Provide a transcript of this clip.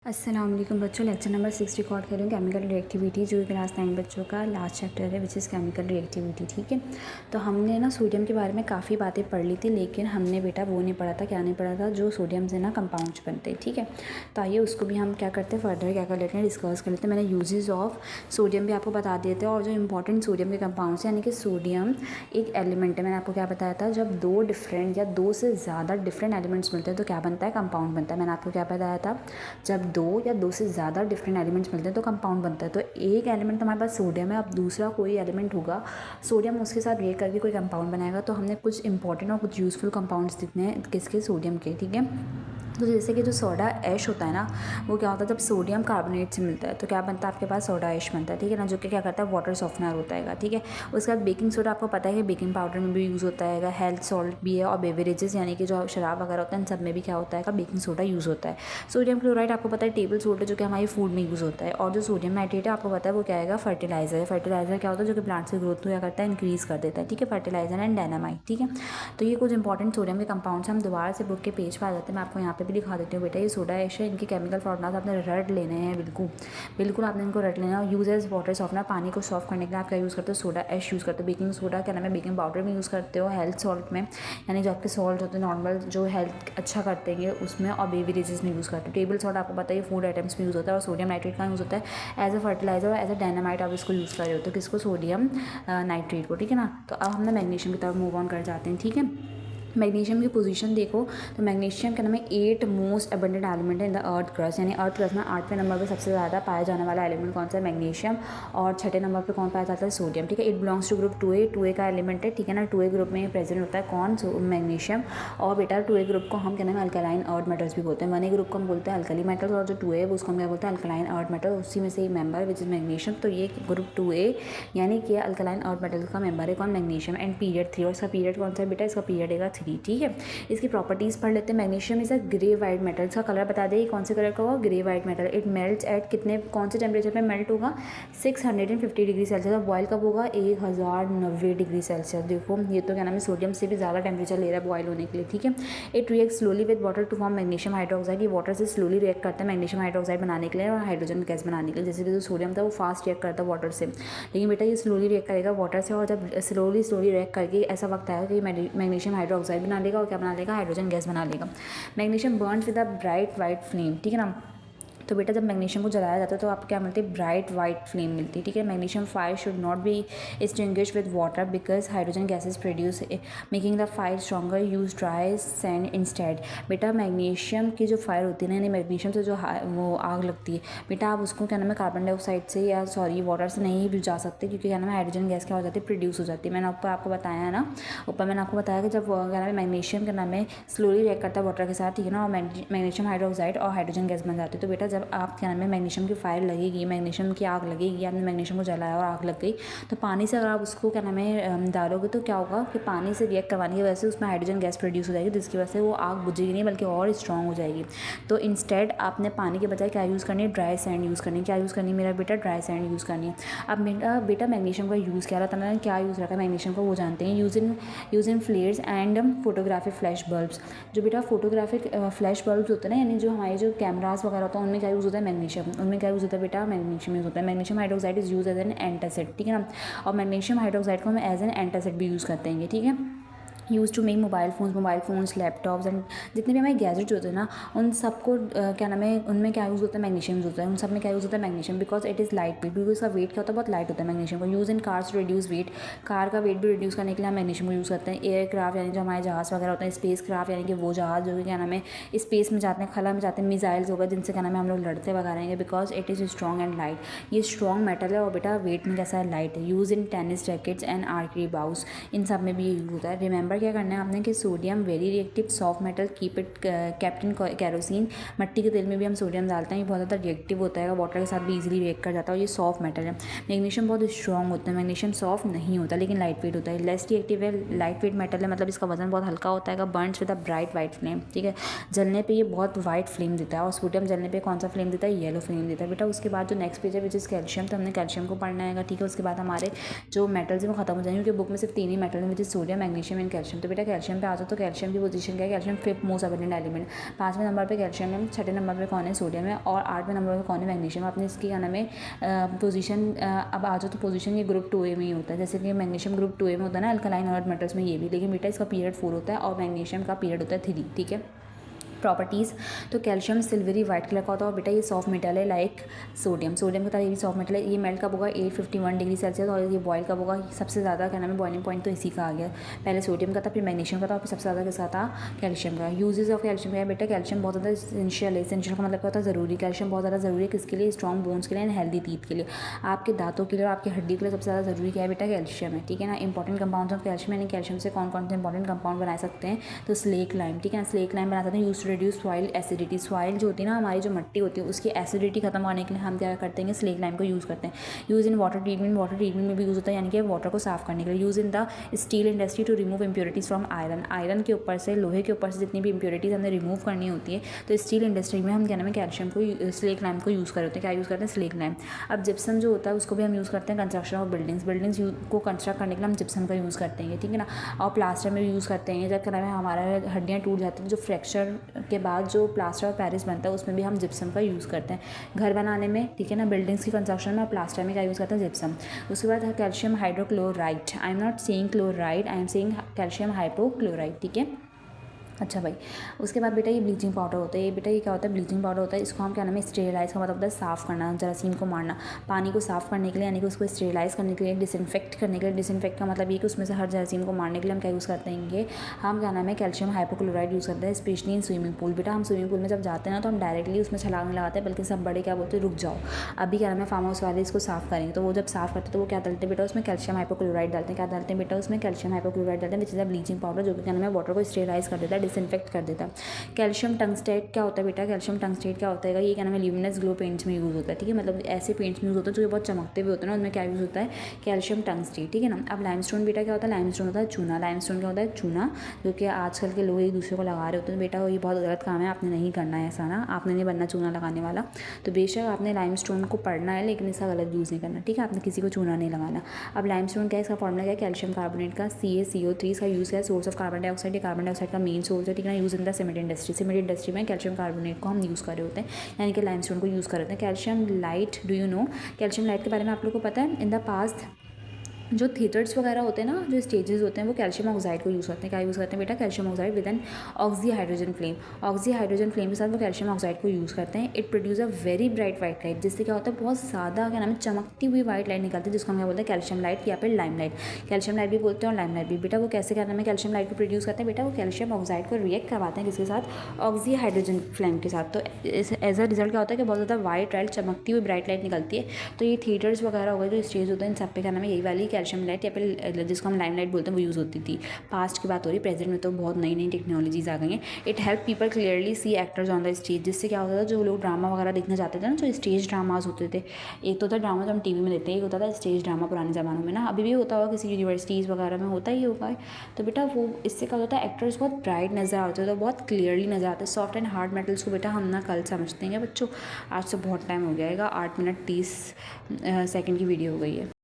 अस्सलाम वालेकुम बच्चों, लेक्चर नंबर 6 रिकॉर्ड करें केमिकल रिएक्टिविटी जो क्लास 9 बच्चों का लास्ट चैप्टर है विच इज़ केमिकल रिएक्टिविटी। ठीक है, तो हमने ना सोडियम के बारे में काफ़ी बातें पढ़ ली थी, लेकिन हमने बेटा वो नहीं पढ़ा था, क्या नहीं पढ़ा था, जो सोडियम से ना कंपाउंड्स बनते हैं। ठीक है, तो आइए उसको भी हम क्या करते हैं, फर्दर क्या कर लेते हैं, डिस्कस कर लेते हैं। मैंने यूजेस ऑफ सोडियम भी आपको बता दिए थे, और जो इंपॉर्टेंट सोडियम के कंपाउंड्स हैं, यानी कि सोडियम एक एलिमेंट है। मैंने आपको क्या बताया था, जब दो डिफरेंट या दो से ज़्यादा डिफरेंट एलिमेंट्स मिलते हैं तो क्या बनता है, कंपाउंड बनता है। मैंने आपको क्या बताया था, जब दो या दो से ज़्यादा डिफरेंट एलिमेंट्स मिलते हैं तो कंपाउंड बनता है। तो एक एलिमेंट तो हमारे पास सोडियम है, अब दूसरा कोई एलिमेंट होगा, सोडियम उसके साथ रिएक्ट करके कोई कंपाउंड बनाएगा। तो हमने कुछ इंपॉर्टेंट और कुछ यूज़फुल कंपाउंड्स दिखने हैं किसके, सोडियम के। ठीक है, तो जैसे कि जो सोडा ऐश होता है ना, वो क्या होता है, जब सोडियम कार्बोनेट से मिलता है तो क्या बनता है, आपके पास सोडा ऐश बनता है। ठीक है ना, जो कि क्या करता है, वाटर सॉफ्टनर होता है। ठीक है, उसके बाद बेकिंग सोडा आपको पता है कि बेकिंग पाउडर में भी यूज़ होता है, हेल्थ सॉल्ट भी है, और बेवरेजेस यानी कि जो शराब वगैरह होता है इन सब में भी क्या होता है, बेकिंग सोडा यूज़ होता है। सोडियम क्लोराइड आपको पता है टेबल सोल्ट है, जो कि हमारी फूड में यूज़ होता है। और जो सोडियम नाइट्रेट है आपको पता है वो क्या आएगा, फर्टिलाइजर है। फर्टिलाइजर क्या होता है, जो कि प्लांट्स की ग्रोथ को क्या करता है, इंक्रीज़ कर देता है। ठीक है, फर्टिलाइजर एंड डायनामाइट। ठीक है, तो ये कुछ इंपॉर्टेंट सोडियम के कंपाउंड्स हम दोबारा से बुक के पेज पर आ जाते हैं। मैं आपको यहाँ पे भी दिखा देती हूँ बेटा, ये सोडा ऐश है, इनके केमिकल फॉर्मूलाज आपने रट लेने हैं, बिल्कुल आपने इनको रट लेना है। यूज एज वाटर सॉफ्टनर, पानी को सॉफ्ट करने के लिए आप क्या यूज़ करते हो, सोडा ऐश यूज़ करते हो। बेकिंग सोडा क्या नाम है, बेकिंग पाउडर में यूज़ करते हो। हेल्थ सॉल्ट में, यानी जो आपके सॉल्ट होते हैं नॉर्मल जो हेल्थ अच्छा करते हैं उसमें, और बेवरेजेस में यूज़ करते हो। टेबल सॉल्ट आपको पता है फूड आइटम्स में यूज़ होता है। और सोडियम नाइट्रेट का यूज़ होता है एज अ फर्टिलाइजर और एज अ डायनामाइट आप इसको यूज़ कर रहे हो, तो किसको, सोडियम नाइट्रेट को। ठीक है ना, तो अब हमने मैग्नीशियम की तरफ मूव ऑन कर जाते हैं। ठीक है, मैग्नीशियम की पोजीशन देखो, तो मैग्नीशियम के नाम में 8 मोस्ट अबंडेंट एलिमेंट है इन द अर्थ क्रस्ट, यानी अर्थ क्रस्ट में 8वें नंबर पे सबसे ज़्यादा पाया जाने वाला एलिमेंट कौन सा है, मैग्नीशियम। और 6ठे नंबर पे कौन पाया जाता है, सोडियम। ठीक है, it belongs to group 2A, 2A का एलिमेंट है। ठीक है ना, 2A ग्रुप में प्रेजेंट होता है कौन, मैग्नीशियम। और बेटा 2A ग्रुप को हम क्या नाम है, अल्कलाइन अर्थ मेटल्स भी बोलते हैं। 1A ग्रुप को हम बोलते हैं अल्कली मेटल्स, और जो 2A है उसको हम क्या बोलते हैं, अल्कलाइन अर्थ मेटल। उसी में से एक मेंबर विच इज मैग्नीशियम। तो ये ग्रुप 2A यानी कि अल्कलाइन अर्थ मेटल्स का मेंबर है कौन, मैग्नीशियम। एंड पीरियड 3, और इसका पीरियड कौन सा है बेटा, इसका पीरियड है 3। ठीक है, इसकी प्रॉपर्टीज़ पढ़ लेते हैं। Magnesium is a grey white metal, इसका कलर बता दें कौन से कलर का होगा, grey white metal. It melts at कितने, कौन से टेम्परेचर पे मेल्ट होगा, 650 डिग्री सेल्सियस। और बॉयल कब होगा, 1090 डिग्री सेल्सियस। देखो ये तो क्या नाम है, सोडियम से भी ज़्यादा टेम्परेचर ले रहा है बॉयल होने के लिए। ठीक है, it react slowly with water to form magnesium hydroxide. ये वाटर से स्लोली रिएक्ट करता है मैग्नीशियम हाइड्रोक्साइड बनाने के लिए और हाइड्रोजन गैस बनाने के लिए। जैसे कि जो सोडियम था वो फास्ट रिएक्ट करता है वाटर से, लेकिन बेटा ये स्लोली रिएक्ट करेगा वाटर से। और जब स्लोली रिएक्ट करके ऐसा वक्त आएगा कि मैग्नीशियम हाइड्रोक्साइड बना लेगा और क्या बना लेगा, हाइड्रोजन गैस बना लेगा। Magnesium Burns with a bright white flame. ठीक है ना, तो बेटा जब मैग्नीशियम को जलाया जाता है तो आपको क्या मिलती है, ब्राइट वाइट फ्लेम मिलती है। ठीक है, magnesium fire should not be extinguish with water because hydrogen gases produce making the fire stronger, use dry sand instead. बेटा मैग्नीशियम की जो फायर होती है ना, यानी मैग्नीशियम से जो वो आग लगती है बेटा, आप उसको क्या नाम है, कार्बन डाइऑक्साइड से या वाटर से नहीं बुझा सकते, क्योंकि क्या नाम है, हाइड्रोजन गैस क्या हो जाती है, प्रोड्यूस हो जाती है। मैंने ऊपर आपको बताया है ना, ऊपर मैंने आपको बताया कि जब क्या नाम है, मैग्नीशियम का नाम है स्लोली रिएक्ट करता है वाटर के साथ। ठीक है ना, और मैग्नीशियम हाइड्रोक्साइड और हाइड्रोजन गैस बन जाती है। तो बेटा जब आप क्या नाम है, मैग्नीशियम की फायर लगेगी, मैग्नीशियम की आग लगेगी, आपने मैग्नीशियम को जलाया और आग लग गई, तो पानी से अगर आप उसको क्या नाम है डालोगे तो क्या होगा कि पानी से रिएक्ट करवाने की वजह से उसमें हाइड्रोजन गैस प्रोड्यूस हो जाएगी, जिसकी वजह से वो आग बुझेगी नहीं बल्कि और स्ट्रॉन्ग हो जाएगी। तो इंस्टेड आपने पानी के बजाय क्या यूज़ करनी है, ड्राई सैंड यूज़ करनी है। क्या यूज़ करनी है मेरा बेटा, ड्राई सैंड यूज़ करनी है। अब बेटा मैग्नीशियम का यूज़ क्या रहता है, क्या यूज़ रखा है मैग्नीशियम का, वो जानते हैं। Use in फ्लेयर्स and photographic flash bulbs. जो बेटा फोटोग्राफिक फ्लैश बल्ब्स होते हैं ना, यानी जो हमारे जो कैमरास वगैरह होता है उनमें क्या यूज़ होता है, मैग्नीशियम। उनमें क्या यूज़ होता है बेटा, मैग्नीशियम यूज़ होता है। Magnesium hydroxide is use as an antacid. ठीक है ना, और मैग्नीशियम हाइड्रोक्साइड को हम एज एन एंटासिड भी यूज़ करते हैं। ठीक है, use to make mobile phones laptops and जितने भी हमारे गैजेट्स होते हैं ना, उन सबको क्या नाम है, उनमें क्या यूज़ होता है, मैग्नीशियम यूज़ होता है। उन सब में क्या यूज़ होता है, magnesium, because it is light weight. Because इसका वेट क्या होता है, बहुत लाइट होता है मैग्नीशियम का। Use in cars to reduce weight, car का वेट भी रिड्यूस करने के लिए हम मैग्नीशियम को यूज़ करते हैं। एयरक्राफ्ट यानी जो हमारे जहाज़ वगैरह होते हैं, स्पेस क्राफ्ट यानी कि वो जहाज़ जो कि क्या नाम है स्पेस में जाते हैं, खला में जाते हैं, मिसाइल्स होगा जिनसे क्या नाम है हम लोग लड़ते वगैरह हैं, because it is strong and light. ये स्ट्रॉन्ग मेटल है और बेटा वेट में कैसा है, लाइट है। Use in tennis rackets and archery bows, इन सब में भी यूज़ होता है। रिमेंबर क्या करना है आपने कि sodium very reactive, soft metal keep it kept in kerosene. मिट्टी के तेल में भी हम सोडियम डालते हैं, ये बहुत ज़्यादा रिएक्टिव होता है, वाटर के साथ भी इजीली रिएक्ट कर जाता है और ये सॉफ्ट मेटल है। मैग्नीशियम बहुत स्ट्रॉन्ग होता है, मैग्नीशियम सॉफ्ट नहीं होता लेकिन लाइट वेट होता है। लेस रिएक्टिव है, लाइट वेट मेटल है, मतलब इसका वजन बहुत हल्का होता है। Burns with a bright white flame. ठीक है, जलने पर ये बहुत वाइट फ्लेम देता है। और सोडियम जलने पर कौन सा फ्लेम देता है, येलो फ्लेम देता है। बेटा उसके बाद जो नेक्स्ट पेज है विच इज़ कैल्शियम, तो हमने कैल्शियम को पढ़ना है। ठीक है, उसके बाद हमारे जो मेटल्स हैं वो खत्म हो जाएंगे, क्योंकि बुक में सिर्फ 3 ही मेटल हैं which is sodium, magnesium and calcium. Calcium. तो बेटा कैल्शियम पे आ जाओ, तो कैल्शियम की पोजीशन क्या है, calcium 5th most abundant element. 5वें नंबर पे कैल्शियम है, 6ठे नंबर पे कौन है, सोडियम है, और 8वें नंबर पे कौन है, मैग्नीशियम। आपने इसकी क्या नाम है पोजीशन, अब आ जाओ तो पोजीशन ये ग्रुप 2A में ही होता है, जैसे कि मैग्नीशियम ग्रुप 2A में होता है ना अल्कलाइन अर्थ मेटल्स में, ये भी। लेकिन बेटा इसका पीरियड 4 होता है और मैग्नीशियम का पीरियड होता है 3, ठीक है। प्रॉपर्टीज़, तो कैल्शियम सिल्वरी वाइट कलर का होता है और बेटा ये सॉफ्ट मेटल है लाइक सोडियम। सोडियम की तरह ये भी सॉफ्ट मेटल है। ये मेल्ट कब होगा, 851 डिग्री सेल्सियस, और ये बॉयल कब होगा, सबसे ज़्यादा क्या नाम है बॉइलिंग पॉइंट तो इसी का आ गया। पहले सोडियम का था, फिर मैग्नीशियम का था, और फिर सबसे ज़्यादा किसका था, कैल्शियम का। यूजेज ऑफ कैल्शियम है बेटा, कैल्शियम बहुत ज़्यादा इसेंशियल है। इसेंशियल का मतलब क्या होता है, ज़रूरी। कैल्शियम बहुत ज़्यादा ज़रूरी है किसके लिए, स्ट्रॉन्ग बोन्स के लिए एंड हेल्दी टीथ के लिए। आपके दांतों के लिए और आपकी हड्डी के लिए सबसे ज़्यादा ज़रूरी क्या है बेटा, कैल्शियम है, ठीक है ना। इंपॉर्टेंट कंपाउंड्स ऑफ कैल्शियम, यानी कैल्शियम से कौन कौन से इंपॉर्टेंट कंपाउंड बना सकते हैं, तो स्लेक लाइम, ठीक है ना, स्लेक लाइम बना सकते हैं। Use to reduce soil acidity, soil जो होती है ना हमारी, जो मिट्टी होती है उसकी एसिडिटी खत्म करने के लिए हम क्या करते हैं, स्लेक लाइम को यूज़ करते हैं। Use in water treatment, water treatment में भी यूज़ होता है, यानी कि वाटर को साफ करने के लिए। Use in the steel industry to remove impurities from iron, iron के ऊपर से, लोहे के ऊपर से जितनी भी इंप्योरिटीज़ हमने रिमूव करनी होती है, तो स्टील इंडस्ट्री में हम क्या नाम है कैल्शियम को, स्लेक लाइम को यूज़ करते हैं। क्या यूज़ करते हैं, स्लेक लाइम। अब जिप्सम जो होता है उसको भी हम यूज़ करते हैं कंस्ट्रक्शन ऑफ बिल्डिंग्स, बिल्डिंग्स को कंस्ट्रक्ट करने के लिए हम जिप्सम का यूज़ करते हैं, ठीक है ना। और प्लास्टर में यूज़ करते हैं, जब क्या नाम है हमारा हड्डियाँ टूट जाती हैं, जो फ्रैक्चर के बाद जो प्लास्टर ऑफ पेरिस बनता है उसमें भी हम जिप्सम का यूज़ करते हैं घर बनाने में, ठीक है ना। बिल्डिंग्स की कंस्ट्रक्शन में और प्लास्टर में क्या यूज़ करते हैं, जिप्सम। उसके बाद है calcium hydrochloride, I am not saying chloride, I am saying calcium hypochloride, ठीक है। अच्छा भाई, उसके बाद बेटा ये ब्लीचिंग पाउडर होता है। ये बेटा ये क्या होता है, ब्लीचिंग पाउडर होता है। इसको हम क्या नाम है, स्टेरिलाइज का मतलब होता है साफ़ करना, जरासीम को मारना। पानी को साफ़ करने के लिए, यानी कि उसको स्टेरिलाइज करने के लिए, डिसइंफेक्ट करने के लिए। डिसइंफेक्ट का मतलब ये कि उसमें से हर जरासीम को मारने के लिए हम क्या यूज़ करते हैं, हम क्या नाम है कैल्शियम हाइपोक्लोराइड यूज़ करते हैं, स्पेशली इन स्विमिंग पूल। बेटा हम स्विमिंग पूल में जब जाते हैं ना तो हम डायरेक्टली उसमें छलांग नहीं लगाते, बल्कि सब बड़े क्या बोलते हैं, रुक जाओ, अभी क्या नाम है फार्म हाउस वाले इसको साफ़ करेंगे। तो वो जब साफ़ करते हैं तो वो क्या डालते हैं बेटा, उसमें कैल्शियम हाइपोक्लोराइड डालते हैं। क्या डालते हैं बेटा, उसमें कैल्शियम हाइपोक्लोराइड डालते हैं, which is a bleaching powder, जो कि क्या नाम है वाटर को स्टेरिलाइज कर देता है, डिसइंफेक्ट कर देता है। कैल्शियम टंगस्टेट क्या होता है बेटा, कैल्शियम टंगस्टेट क्या होता है, ये क्या नाम है ल्यूमिनस ग्लो पेंट्स में यूज़ होता है, ठीक है। मतलब ऐसे पेंट्स में यूज़ होता है जो बहुत चमकते भी होते हैं ना, उनमें क्या यूज़ होता है, कैल्शियम टंगस्टेट, ठीक है ना। अब लाइमस्टोन बेटा क्या होता है, लाइमस्टोन होता है चूना। लाइमस्टोन क्या होता है, चूना, जो कि आजकल के लोग एक दूसरे को लगा रहे होते हैं। बेटा ये बहुत गलत काम है, आपने नहीं करना है ऐसा ना, आपने नहीं बनना चूना लगाने वाला। तो बेशक आपने लाइमस्टोन को पढ़ना है, लेकिन इसका गलत यूज़ नहीं करना, ठीक है। आपने किसी को चूना नहीं लगाना। अब लाइमस्टोन क्या है, इसका फॉर्मूला क्या है, कैल्शियम कार्बोनेट का CaCO3, इसका यूज़ क्या है, सोर्स ऑफ कार्बन डाइऑक्साइड। ये कार्बन डाइऑक्साइड का मेन सोर्स है, ठीक है ना। Use in the cement industry, cement industry में कैल्शियम कार्बोनेट को हम यूज़ कर रहे होते हैं, यानी कि लाइमस्टोन को यूज़ कर रहे होते हैं। Calcium light, do you know, calcium light के बारे में आप लोग को पता है। इन द पास्ट जो थिएटर्स वगैरह होते हैं ना, जो स्टेजेस होते हैं, वो कैल्शियम ऑक्साइड को यूज़ करते हैं। क्या यूज़ करते हैं बेटा, calcium oxide with an oxy hydrogen flame. Oxy hydrogen flame के साथ वो कैल्शियम ऑक्साइड को यूज़ करते हैं। It produce a very bright white light, जिससे क्या होता है बहुत ज़्यादा क्या नाम है चमकती हुई वाइट लाइट निकलती है, जिसको हम क्या बोलते हैं, कैल्शियम लाइट या फिर लाइम लाइट। कैल्शियम लाइट भी बोलते हैं और लाइम लाइट भी। बेटा वो कैसे क्या नाम है कैल्शियम लाइट को प्रोड्यूस करते हैं, बेटा वो कैल्शियम ऑक्साइड को रिएक्ट करवाते हैं किसके साथ, ऑक्सी हाइड्रोजन फ्लेम के साथ। तो एज अ रिजल्ट क्या होता है कि बहुत ज़्यादा वाइट लाइट, चमकती हुई ब्राइट लाइट निकलती है। तो ये थिएटर्स वगैरह हो गए, जो स्टेज होते हैं, इन सब पे क्या नाम है यही वाली कैल्शियम लाइट या फिर जिसको हम लाइमलाइट बोलते हैं वो यूज़ होती थी। पास्ट की बात हो रही है, प्रेजेंट में तो बहुत नई नई टेक्नोलॉजीज़ आ गई हैं। It help people clearly see actors on the stage, जिससे क्या होता था, जो लोग ड्रामा वगैरह देखने जाते थे ना, जो स्टेज ड्रामाज होते थे, एक तो था ड्रामा जो हम टीवी में देखते हैं, एक होता था स्टेज ड्रामा पुराने ज़मानों में ना, अभी भी होता होगा किसी यूनिवर्सिटीज़ वगैरह में होता ही होगा। तो बेटा वो इससे क्या होता है, एक्टर्स बहुत ब्राइट नज़र आते थे, बहुत क्लियरली नज़र आते हैं। सॉफ्ट एंड हार्ड मेटल्स को बेटा हम ना कल समझते हैं बच्चों, आज तो बहुत टाइम हो गया है, 8 मिनट 30 सेकंड की वीडियो हो गई है।